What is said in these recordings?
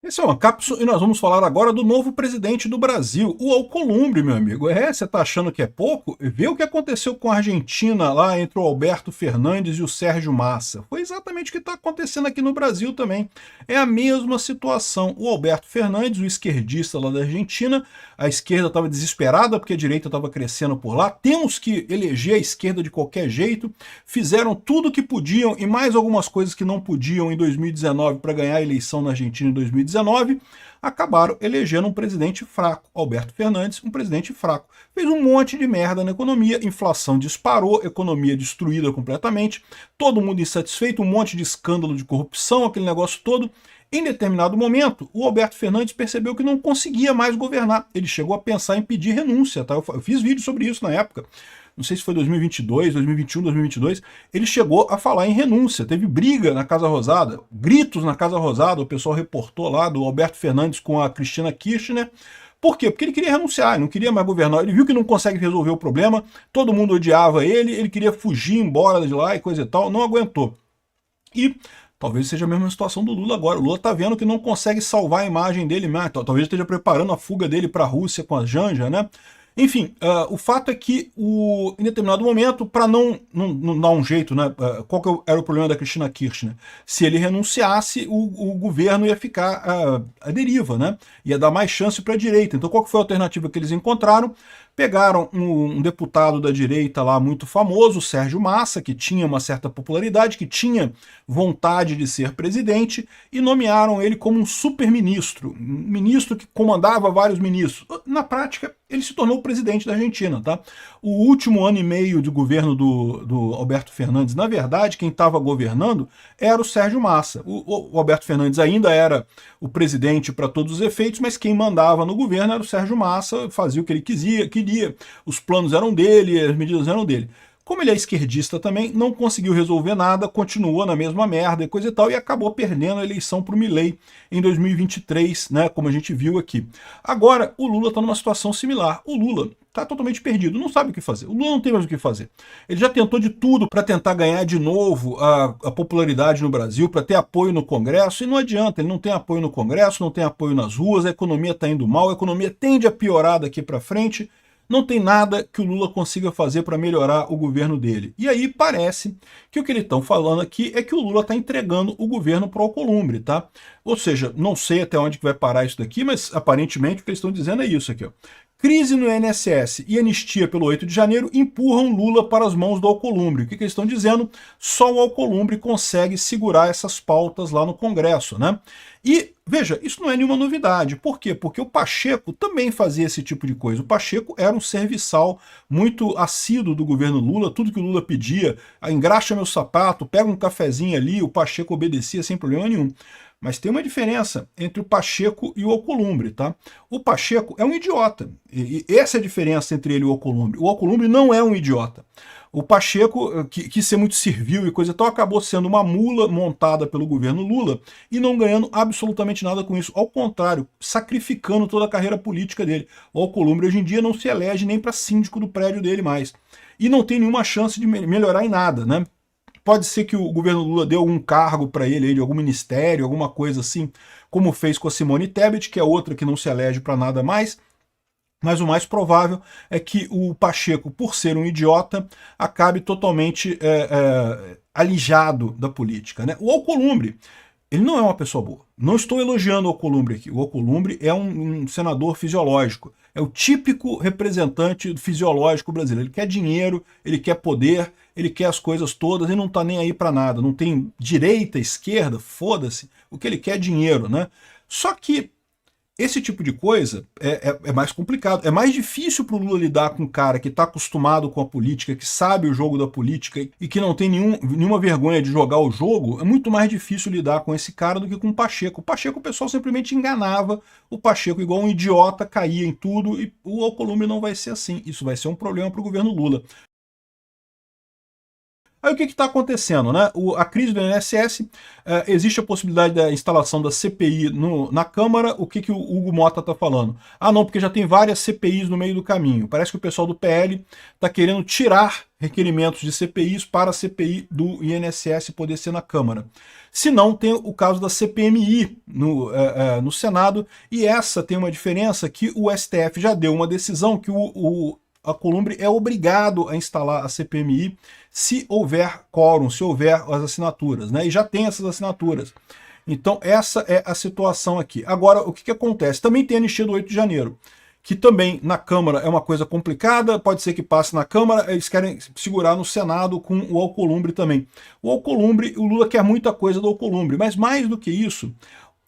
Esse é uma cápsula e nós vamos falar agora do novo presidente do Brasil, o Alcolumbre, meu amigo. Você tá achando que é pouco? Vê o que aconteceu com a Argentina lá entre o Alberto Fernandes e o Sérgio Massa. Foi exatamente o que está acontecendo aqui no Brasil também. É a mesma situação. O Alberto Fernandes, o esquerdista lá da Argentina, a esquerda estava desesperada porque a direita estava crescendo por lá. Temos que eleger a esquerda de qualquer jeito. Fizeram tudo o que podiam e mais algumas coisas que não podiam em 2019 para ganhar a eleição na Argentina em 2019. Acabaram elegendo um presidente fraco, Alberto Fernandes, um presidente fraco. Fez um monte de merda na economia, inflação disparou, economia destruída completamente, todo mundo insatisfeito, um monte de escândalo de corrupção, aquele negócio todo. Em determinado momento, o Alberto Fernandes percebeu que não conseguia mais governar. Ele chegou a pensar em pedir renúncia, tá? Eu fiz vídeo sobre isso na época. Não sei se foi 2022, 2021, 2022, ele chegou a falar em renúncia. Teve briga na Casa Rosada, gritos na Casa Rosada, o pessoal reportou lá do Alberto Fernandes com a Cristina Kirchner. Por quê? Porque ele queria renunciar, ele não queria mais governar. Ele viu que não consegue resolver o problema, todo mundo odiava ele queria fugir embora de lá e coisa e tal, não aguentou. E talvez seja a mesma situação do Lula agora. O Lula está vendo que não consegue salvar a imagem dele, mas talvez esteja preparando a fuga dele para a Rússia com a Janja, né? Enfim, o fato é que em determinado momento, para não dar um jeito, né, qual que era o problema da Cristina Kirchner? Se ele renunciasse, o governo ia ficar à deriva, né? Ia dar mais chance para a direita. Então qual que foi a alternativa que eles encontraram? Pegaram um deputado da direita lá muito famoso, Sérgio Massa, que tinha uma certa popularidade, que tinha vontade de ser presidente, e nomearam ele como um super-ministro, um ministro que comandava vários ministros. Na prática, ele se tornou o presidente da Argentina, tá? O último ano e meio de governo do Alberto Fernandes, na verdade, quem estava governando era o Sérgio Massa. O Alberto Fernandes ainda era o presidente para todos os efeitos, mas quem mandava no governo era o Sérgio Massa, fazia o que ele queria, os planos eram dele, as medidas eram dele. Como ele é esquerdista também, não conseguiu resolver nada, continuou na mesma merda e coisa e tal, e acabou perdendo a eleição para o Milei em 2023, né, como a gente viu aqui. Agora, o Lula está numa situação similar. O Lula está totalmente perdido, não sabe o que fazer. O Lula não tem mais o que fazer. Ele já tentou de tudo para tentar ganhar de novo a popularidade no Brasil, para ter apoio no Congresso, e não adianta, ele não tem apoio no Congresso, não tem apoio nas ruas, a economia está indo mal, a economia tende a piorar daqui para frente, não tem nada que o Lula consiga fazer para melhorar o governo dele. E aí parece que o que eles estão falando aqui é que o Lula está entregando o governo para o Alcolumbre, tá? Ou seja, não sei até onde que vai parar isso daqui, mas aparentemente o que eles estão dizendo é isso aqui, ó. Crise no INSS e anistia pelo 8 de janeiro empurram Lula para as mãos do Alcolumbre. O que eles estão dizendo? Só o Alcolumbre consegue segurar essas pautas lá no Congresso, né? E, veja, isso não é nenhuma novidade. Por quê? Porque o Pacheco também fazia esse tipo de coisa. O Pacheco era um serviçal muito assíduo do governo Lula, tudo que o Lula pedia, engraxa meu sapato, pega um cafezinho ali, o Pacheco obedecia sem problema nenhum. Mas tem uma diferença entre o Pacheco e o Alcolumbre, tá? O Pacheco é um idiota. E essa é a diferença entre ele e o Alcolumbre. O Alcolumbre não é um idiota. O Pacheco, que quis ser muito servil e coisa e tal, acabou sendo uma mula montada pelo governo Lula e não ganhando absolutamente nada com isso. Ao contrário, sacrificando toda a carreira política dele. O Alcolumbre hoje em dia não se elege nem para síndico do prédio dele mais. E não tem nenhuma chance de melhorar em nada, né? Pode ser que o governo Lula dê algum cargo para ele, de algum ministério, alguma coisa assim, como fez com a Simone Tebet, que é outra que não se elege para nada mais. Mas o mais provável é que o Pacheco, por ser um idiota, acabe totalmente alijado da política, né? O Alcolumbre, ele não é uma pessoa boa. Não estou elogiando o Alcolumbre aqui. O Alcolumbre é um senador fisiológico. É o típico representante fisiológico brasileiro. Ele quer dinheiro, ele quer poder, ele quer as coisas todas e não está nem aí para nada. Não tem direita, esquerda, foda-se. O que ele quer é dinheiro, né? Só que esse tipo de coisa é mais complicado. É mais difícil para o Lula lidar com um cara que está acostumado com a política, que sabe o jogo da política e que não tem nenhuma vergonha de jogar o jogo. É muito mais difícil lidar com esse cara do que com o Pacheco. O Pacheco o pessoal simplesmente enganava. O Pacheco, igual um idiota, caía em tudo. E o Alcolumbre não vai ser assim. Isso vai ser um problema para o governo Lula. Aí o que está acontecendo, né? A crise do INSS, existe a possibilidade da instalação da CPI na Câmara. O que o Hugo Mota está falando? Ah, não, porque já tem várias CPIs no meio do caminho. Parece que o pessoal do PL está querendo tirar requerimentos de CPIs para a CPI do INSS poder ser na Câmara. Se não, tem o caso da CPMI no Senado, e essa tem uma diferença que o STF já deu uma decisão que o Alcolumbre é obrigado a instalar a CPMI se houver quórum, se houver as assinaturas, né? E já tem essas assinaturas. Então essa é a situação aqui. Agora, o que acontece? Também tem a anistia do 8 de janeiro, que também na Câmara é uma coisa complicada, pode ser que passe na Câmara, eles querem segurar no Senado com o Alcolumbre também. O Alcolumbre, o Lula quer muita coisa do Alcolumbre, mas mais do que isso,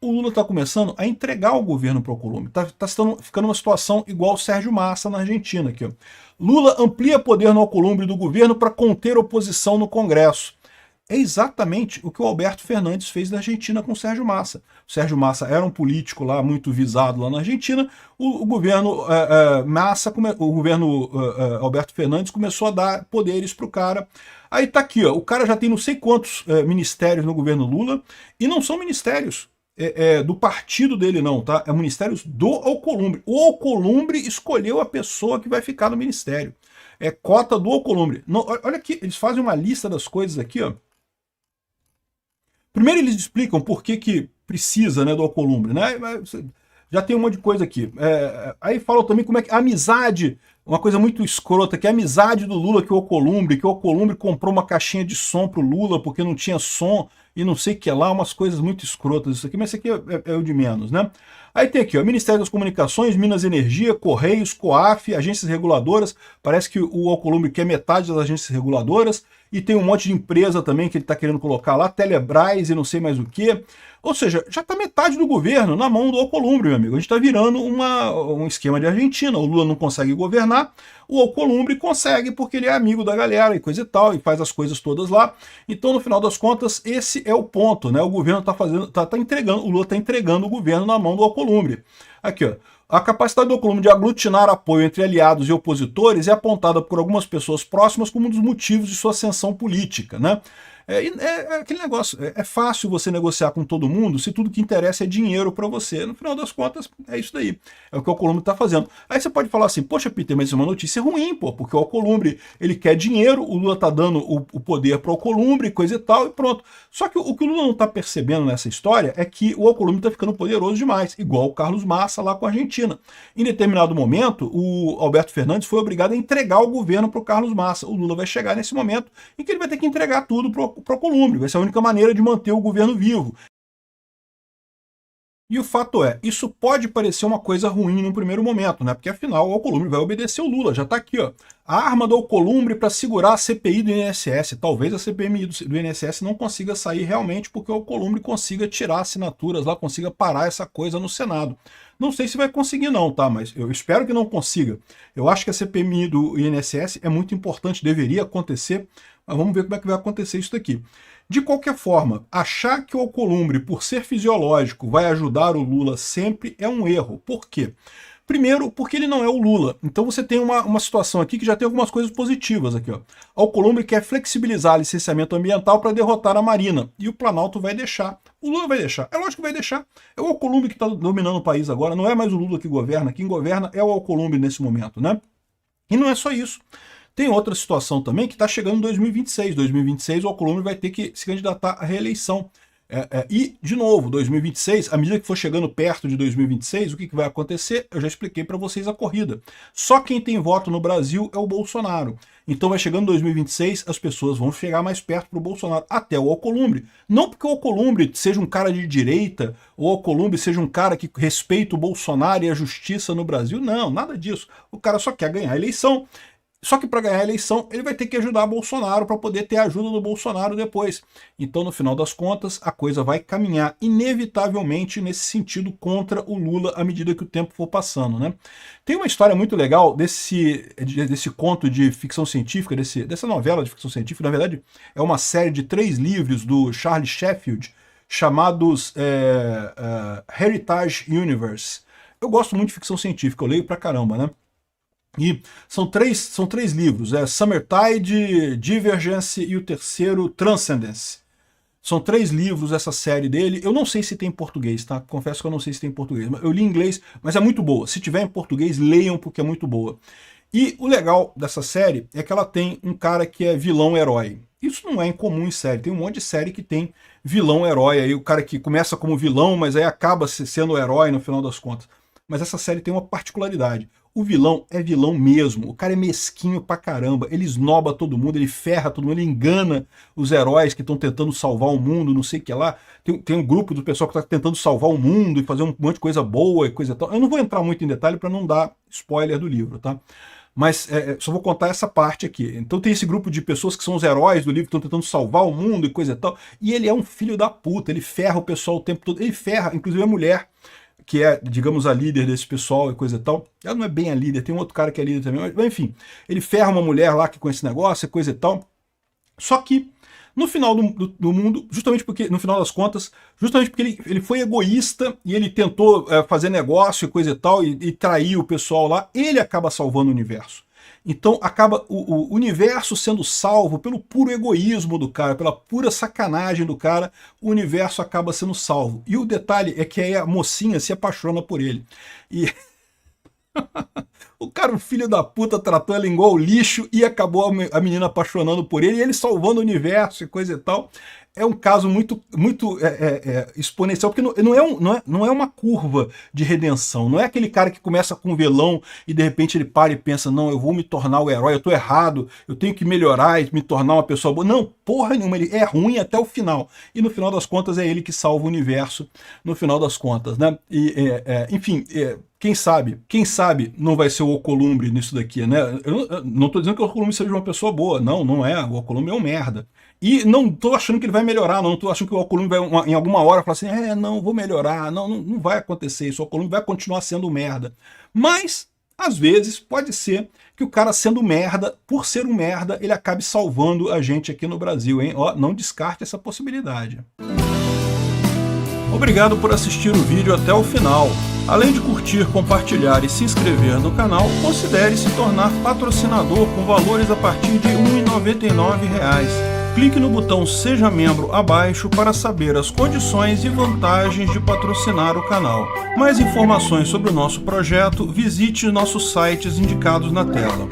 o Lula está começando a entregar o governo para o Alcolumbre. Está ficando uma situação igual o Sérgio Massa na Argentina. Aqui, ó. Lula amplia poder no Alcolumbre do governo para conter oposição no Congresso. É exatamente o que o Alberto Fernandes fez na Argentina com o Sérgio Massa. O Sérgio Massa era um político lá muito visado lá na Argentina. O governo Alberto Fernandes começou a dar poderes para o cara. Aí tá aqui, ó, o cara já tem não sei quantos ministérios no governo Lula, e não são ministérios do partido dele não, tá? É ministérios do Alcolumbre. O Alcolumbre escolheu a pessoa que vai ficar no ministério. É cota do Alcolumbre. Não, olha aqui, eles fazem uma lista das coisas aqui, ó. Primeiro eles explicam por que precisa, né, do Alcolumbre, né? Já tem um monte de coisa aqui. Aí falam também como é que a amizade, uma coisa muito escrota, que é a amizade do Lula que o Alcolumbre comprou uma caixinha de som pro Lula porque não tinha som e não sei o que lá, umas coisas muito escrotas isso aqui, mas isso aqui é o de menos, né? Aí tem aqui, ó, Ministério das Comunicações, Minas e Energia, Correios, COAF, agências reguladoras, parece que o Alcolumbre quer metade das agências reguladoras, e tem um monte de empresa também que ele está querendo colocar lá, Telebrás e não sei mais o que. Ou seja, já está metade do governo na mão do Alcolumbre, meu amigo. A gente está virando um esquema de Argentina. O Lula não consegue governar, o Alcolumbre consegue porque ele é amigo da galera e coisa e tal, e faz as coisas todas lá. Então, no final das contas, esse é o ponto, né? O governo está entregando, o Lula está entregando o governo na mão do Alcolumbre. Aqui, ó. A capacidade do Alcolumbre de aglutinar apoio entre aliados e opositores é apontada por algumas pessoas próximas como um dos motivos de sua ascensão política, né? É aquele negócio, é fácil você negociar com todo mundo se tudo que interessa é dinheiro para você. No final das contas, é isso daí. É o que o Alcolumbre está fazendo. Aí você pode falar assim, poxa, Peter, mas isso é uma notícia ruim, pô, porque o Alcolumbre, ele quer dinheiro, o Lula está dando o poder para o Alcolumbre, coisa e tal, e pronto. Só que o que o Lula não está percebendo nessa história é que o Alcolumbre está ficando poderoso demais, igual o Carlos Massa lá com a Argentina. Em determinado momento, o Alberto Fernandes foi obrigado a entregar o governo para o Carlos Massa. O Lula vai chegar nesse momento em que ele vai ter que entregar tudo para o Alcolumbre. Vai ser a única maneira de manter o governo vivo. E o fato é, isso pode parecer uma coisa ruim num primeiro momento, né? Porque afinal o Alcolumbre vai obedecer o Lula, já está aqui, ó. A arma do Alcolumbre para segurar a CPI do INSS. Talvez a CPMI do INSS não consiga sair realmente porque o Alcolumbre consiga tirar assinaturas lá, consiga parar essa coisa no Senado. Não sei se vai conseguir não, tá? Mas eu espero que não consiga. Eu acho que a CPMI do INSS é muito importante, deveria acontecer, mas vamos ver como é que vai acontecer isso daqui. De qualquer forma, achar que o Alcolumbre, por ser fisiológico, vai ajudar o Lula sempre é um erro. Por quê? Primeiro, porque ele não é o Lula. Então você tem uma situação aqui que já tem algumas coisas positivas aqui, ó. Alcolumbre quer flexibilizar licenciamento ambiental para derrotar a Marina. E o Planalto vai deixar. O Lula vai deixar. É lógico que vai deixar. É o Alcolumbre que está dominando o país agora. Não é mais o Lula que governa. Quem governa é o Alcolumbre nesse momento, né? E não é só isso. Tem outra situação também que está chegando em 2026. 2026 o Alcolumbre vai ter que se candidatar à reeleição. E, de novo, 2026, à medida que for chegando perto de 2026, o que vai acontecer? Eu já expliquei para vocês a corrida. Só quem tem voto no Brasil é o Bolsonaro. Então vai chegando 2026, as pessoas vão chegar mais perto para o Bolsonaro, até o Alcolumbre. Não porque o Alcolumbre seja um cara de direita, ou o Alcolumbre seja um cara que respeita o Bolsonaro e a justiça no Brasil. Não, nada disso. O cara só quer ganhar a eleição. Só que para ganhar a eleição, ele vai ter que ajudar Bolsonaro para poder ter a ajuda do Bolsonaro depois. Então, no final das contas, a coisa vai caminhar inevitavelmente nesse sentido contra o Lula à medida que o tempo for passando, né? Tem uma história muito legal desse conto de ficção científica, dessa novela de ficção científica. Na verdade, é uma série de 3 livros do Charles Sheffield, chamados Heritage Universe. Eu gosto muito de ficção científica, eu leio pra caramba, né? E são três livros, Summertide, Divergence e o terceiro Transcendence. São 3 livros essa série dele. Eu não sei se tem em português, tá? Confesso que eu não sei se tem em português. Eu li em inglês, mas é muito boa. Se tiver em português, leiam porque é muito boa. E o legal dessa série é que ela tem um cara que é vilão-herói. Isso não é incomum em série. Tem um monte de série que tem vilão-herói. Aí o cara que começa como vilão, mas aí acaba sendo o herói no final das contas. Mas essa série tem uma particularidade. O vilão é vilão mesmo, o cara é mesquinho pra caramba, ele esnoba todo mundo, ele ferra todo mundo, ele engana os heróis que estão tentando salvar o mundo, não sei o que lá. Tem um grupo do pessoal que está tentando salvar o mundo e fazer um monte de coisa boa e coisa tal. Eu não vou entrar muito em detalhe para não dar spoiler do livro, tá? Mas só vou contar essa parte aqui. Então tem esse grupo de pessoas que são os heróis do livro, que estão tentando salvar o mundo e coisa e tal, e ele é um filho da puta, ele ferra o pessoal o tempo todo, ele ferra, inclusive a mulher, que é, digamos, a líder desse pessoal e coisa e tal. Ela não é bem a líder, tem um outro cara que é líder também, mas enfim, ele ferra uma mulher lá que com esse negócio e coisa e tal. Só que no final do mundo, justamente porque, no final das contas, justamente porque ele foi egoísta e ele tentou fazer negócio e coisa e tal, e trair o pessoal lá, ele acaba salvando o universo. Então acaba o universo sendo salvo pelo puro egoísmo do cara, pela pura sacanagem do cara, o universo acaba sendo salvo. E o detalhe é que aí a mocinha se apaixona por ele. E o cara, o filho da puta, tratou ela igual lixo e acabou a menina apaixonando por ele e ele salvando o universo e coisa e tal. É um caso muito exponencial, porque não é uma curva de redenção. Não é aquele cara que começa com um vilão e de repente ele para e pensa, não, eu vou me tornar o herói, eu tô errado, eu tenho que melhorar e me tornar uma pessoa boa. Não, porra nenhuma, ele é ruim até o final. E no final das contas é ele que salva o universo, no final das contas, né? E, enfim, quem sabe não vai ser o Alcolumbre nisso daqui, né? Eu não tô dizendo que o Alcolumbre seja uma pessoa boa, não é, o Alcolumbre é um merda. E não tô achando que ele vai melhorar, não tô achando que o Alcolumbre vai em alguma hora falar assim, não, vou melhorar, não vai acontecer isso, o Alcolumbre vai continuar sendo merda. Mas, às vezes, pode ser que o cara sendo merda, por ser um merda, ele acabe salvando a gente aqui no Brasil, hein? Ó, não descarte essa possibilidade. Obrigado por assistir o vídeo até o final. Além de curtir, compartilhar e se inscrever no canal, considere se tornar patrocinador com valores a partir de R$ 1,99. Clique no botão Seja Membro abaixo para saber as condições e vantagens de patrocinar o canal. Mais informações sobre o nosso projeto, visite nossos sites indicados na tela.